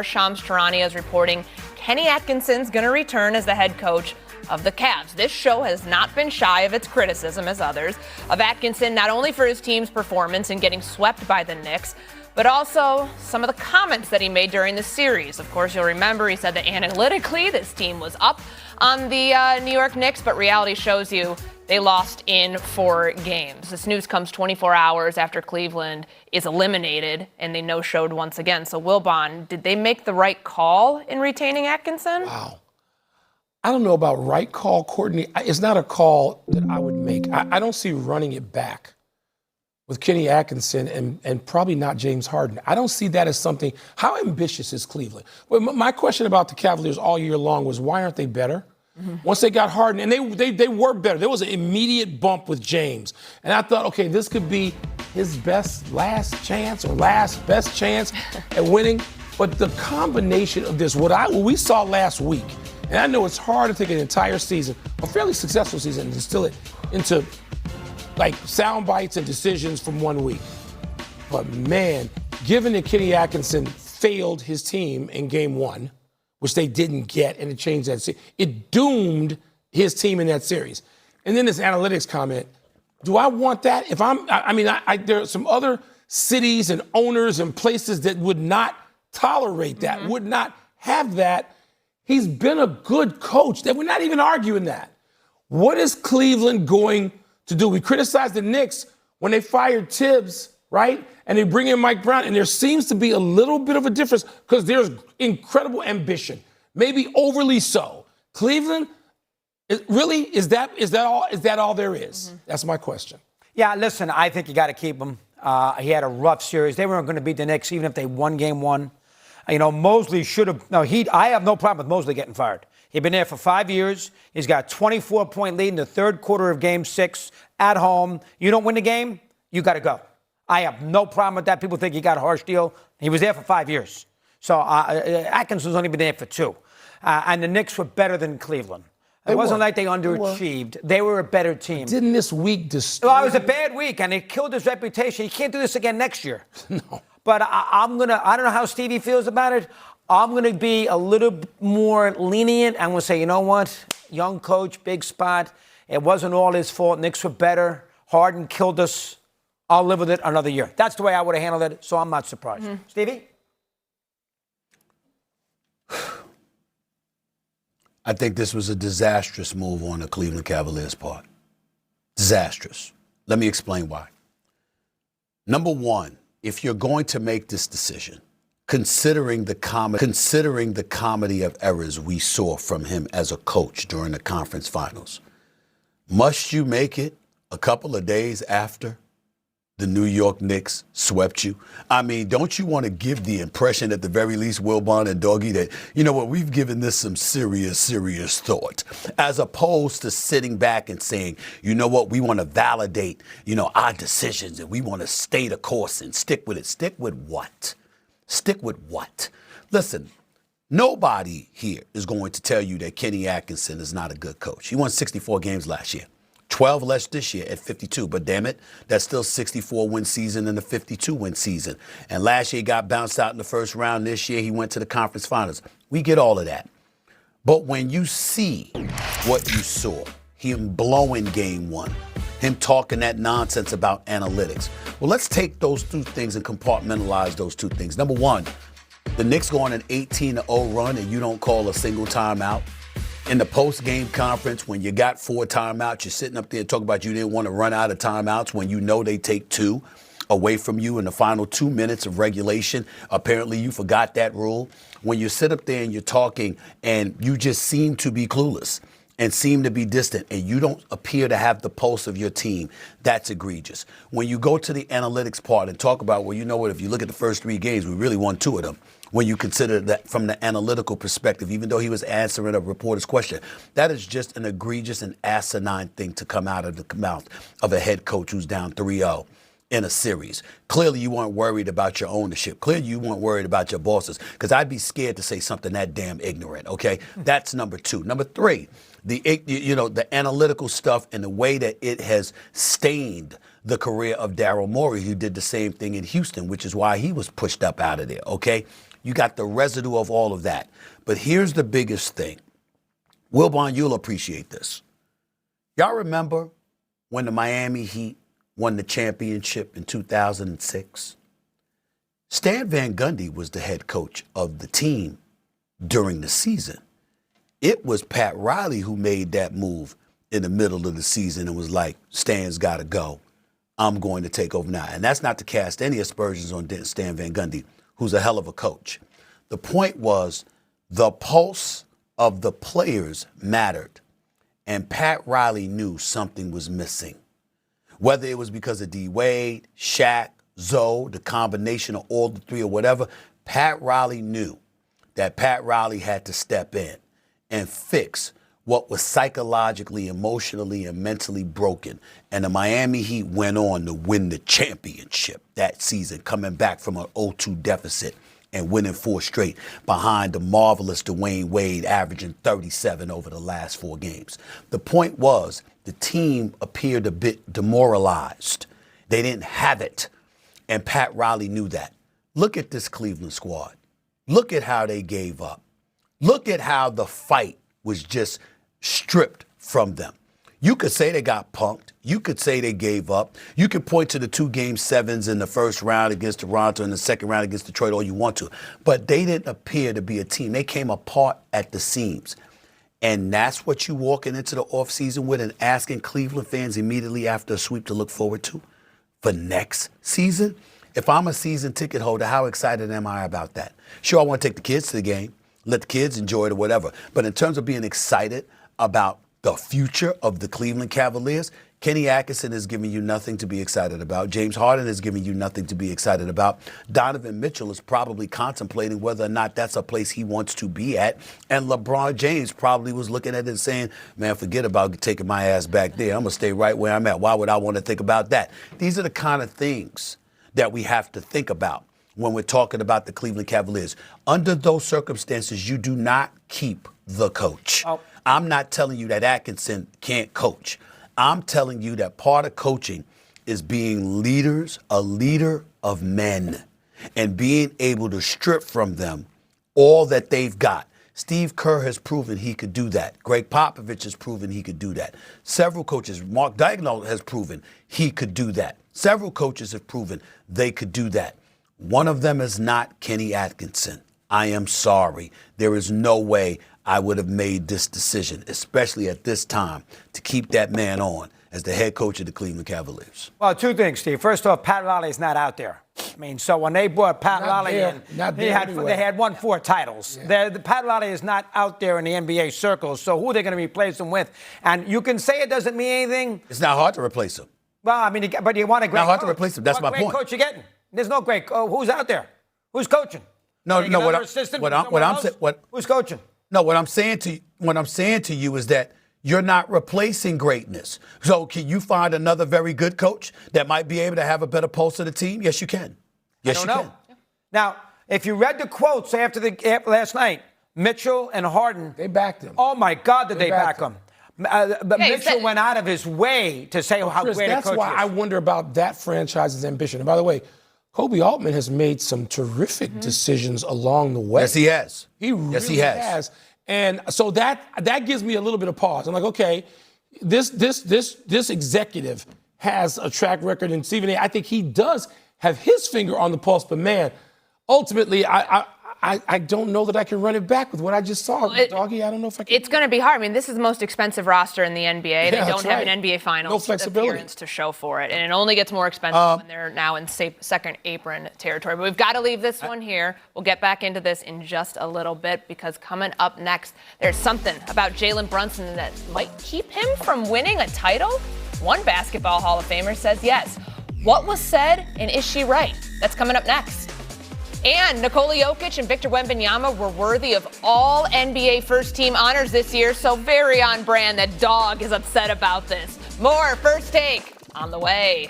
Shams Charania is reporting Kenny Atkinson's going to return as the head coach of the Cavs. This show has not been shy of its criticism, as others, of Atkinson, not only for his team's performance in getting swept by the Knicks, but also some of the comments that he made during the series. Of course, you'll remember he said that analytically this team was up on the New York Knicks, but reality shows you they lost in 4 games. This news comes 24 hours after Cleveland is eliminated and they no-showed once again. So, Wilbon, did they make the right call in retaining Atkinson? Wow. I don't know about right call, Courtney. It's not a call that I would make. I don't see running it back with Kenny Atkinson and probably not James Harden. I don't see that as something. How ambitious is Cleveland? Well, my question about the Cavaliers all year long was, why aren't they better? Mm-hmm. Once they got Harden, and they were better. There was an immediate bump with James. And I thought, okay, this could be his last chance best chance at winning. But the combination of this, what we saw last week, and I know it's hard to take an entire season, a fairly successful season, and distill it into like sound bites and decisions from 1 week. But man, given that Kenny Atkinson failed his team in game 1, which they didn't get, and it changed that series, it doomed his team in that series. And then this analytics comment, do I want that? There are some other cities and owners and places that would not tolerate that, would not have that. He's been a good coach. We're not even arguing that. What is Cleveland going to do? We criticized the Knicks when they fired Tibbs, right? And they bring in Mike Brown, and there seems to be a little bit of a difference because there's incredible ambition, maybe overly so. Cleveland, is that all there is? Mm-hmm. That's my question. Yeah, listen, I think you got to keep him. He had a rough series. They weren't going to beat the Knicks even if they won game 1. Mosley should have. I have no problem with Mosley getting fired. He's been there for 5 years. He's got a 24-point lead in the third quarter of game 6 at home. You don't win the game, you got to go. I have no problem with that. People think he got a harsh deal. He was there for 5 years. So Atkinson's only been there for 2. And the Knicks were better than Cleveland. It wasn't like they underachieved. They were a better team. Didn't this week disturb? Well, it was a bad week, and it killed his reputation. He can't do this again next year. No. But I don't know how Stevie feels about it. I'm going to be a little more lenient. I'm going to say, you know what? Young coach, big spot. It wasn't all his fault. Knicks were better. Harden killed us. I'll live with it another year. That's the way I would have handled it, so I'm not surprised. Mm-hmm. Stevie? I think this was a disastrous move on the Cleveland Cavaliers' part. Disastrous. Let me explain why. Number one, if you're going to make this decision, considering the comedy of errors we saw from him as a coach during the conference finals, must you make it a couple of days after the New York Knicks swept you? I mean, don't you want to give the impression, at the very least, Wilbon and Doggy, that, you know what, we've given this some serious thought, as opposed to sitting back and saying, you know what, we want to validate, our decisions, and we want to stay the course and stick with it. Stick with what? Stick with what? Listen, nobody here is going to tell you that Kenny Atkinson is not a good coach. He won 64 games last year. 12 less this year at 52. But damn it, that's still 64-win season and a 52-win season. And last year he got bounced out in the first round. This year he went to the conference finals. We get all of that. But when you see what you saw, him blowing game 1, him talking that nonsense about analytics. Well, let's take those 2 things and compartmentalize those 2 things. Number one, the Knicks go on an 18-0 run and you don't call a single timeout. In the post-game conference, when you got 4 timeouts, you're sitting up there talking about you didn't want to run out of timeouts when you know they take 2 away from you in the final 2 minutes of regulation. Apparently, you forgot that rule. When you sit up there and you're talking and you just seem to be clueless and seem to be distant and you don't appear to have the pulse of your team, that's egregious. When you go to the analytics part and talk about, well, you know what, if you look at the first 3 games, we really won 2 of them. When you consider that from the analytical perspective, even though he was answering a reporter's question, that is just an egregious and asinine thing to come out of the mouth of a head coach who's down 3-0 in a series. Clearly, you weren't worried about your ownership. Clearly, you weren't worried about your bosses, because I'd be scared to say something that damn ignorant, okay? That's number 2. Number 3, the analytical stuff and the way that it has stained the career of Daryl Morey, who did the same thing in Houston, which is why he was pushed up out of there, okay? You got the residue of all of that. But here's the biggest thing. Wilbon, you'll appreciate this. Y'all remember when the Miami Heat won the championship in 2006? Stan Van Gundy was the head coach of the team during the season. It was Pat Riley who made that move in the middle of the season and was like, Stan's got to go. I'm going to take over now. And that's not to cast any aspersions on Stan Van Gundy, who's a hell of a coach. The point was the pulse of the players mattered. And Pat Riley knew something was missing. Whether it was because of D. Wade, Shaq, Zoe, the combination of all the three or whatever, Pat Riley knew that Pat Riley had to step in and fix what was psychologically, emotionally, and mentally broken. And the Miami Heat went on to win the championship that season, coming back from an 0-2 deficit and winning 4 straight behind the marvelous Dwayne Wade, averaging 37 over the last 4 games. The point was the team appeared a bit demoralized. They didn't have it. And Pat Riley knew that. Look at this Cleveland squad. Look at how they gave up. Look at how the fight was just stripped from them. You could say they got punked. You could say they gave up. You could point to the 2 Game 7s in the first round against Toronto and the second round against Detroit all you want to. But they didn't appear to be a team. They came apart at the seams. And that's what you walking into the offseason with and asking Cleveland fans immediately after a sweep to look forward to for next season? If I'm a season ticket holder, how excited am I about that? Sure, I want to take the kids to the game, let the kids enjoy it or whatever. But in terms of being excited about the future of the Cleveland Cavaliers, Kenny Atkinson is giving you nothing to be excited about. James Harden is giving you nothing to be excited about. Donovan Mitchell is probably contemplating whether or not that's a place he wants to be at. And LeBron James probably was looking at it and saying, man, forget about taking my ass back there. I'm going to stay right where I'm at. Why would I want to think about that? These are the kind of things that we have to think about when we're talking about the Cleveland Cavaliers. Under those circumstances, you do not keep the coach. Oh. I'm not telling you that Atkinson can't coach. I'm telling you that part of coaching is being leaders, a leader of men, and being able to strip from them all that they've got. Steve Kerr has proven he could do that. Greg Popovich has proven he could do that. Several coaches, Mark Daigneault has proven he could do that. Several coaches have proven they could do that. One of them is not Kenny Atkinson. I am sorry. There is no way I would have made this decision, especially at this time, to keep that man on as the head coach of the Cleveland Cavaliers. Well, 2 things, Steve. First off, Pat Riley is not out there. I mean, so when they brought Pat Riley in, they had won 4 titles. Yeah. The Pat Riley is not out there in the NBA circles, so who are they going to replace him with? And you can say it doesn't mean anything. It's not hard to replace him. Well, I mean, but you want a great coach. Not hard to replace him. That's my point. What great coach you getting? There's no great who's out there? Who's coaching? Who's coaching? No, what I'm saying to you is that you're not replacing greatness. So can you find another very good coach that might be able to have a better pulse of the team? Yes, you can. Yes, you can. Now, if you read the quotes after last night, Mitchell and Harden, they backed him. Oh my God, did they back him? But Mitchell went out of his way to say how Chris, great a coach he is. That's why I wonder about that franchise's ambition. And by the way, Kobe Altman has made some terrific decisions along the way. Yes, he has. He really has. And so that gives me a little bit of pause. I'm like, okay, this executive has a track record, and Stephen A., I think he does have his finger on the pulse. But man, ultimately, I don't know that I can run it back with what I just saw. Doggy, I don't know if I can. It's going to be hard. I mean, this is the most expensive roster in the NBA. They don't have an NBA Finals appearance to show for it. And it only gets more expensive when they're now in second apron territory. But we've got to leave this one here. We'll get back into this in just a little bit because coming up next, there's something about Jalen Brunson that might keep him from winning a title. One basketball Hall of Famer says yes. What was said, and is she right? That's coming up next. And Nikola Jokic and Victor Wembanyama were worthy of all NBA first-team honors this year, so very on brand that Dog is upset about this. More First Take on the way.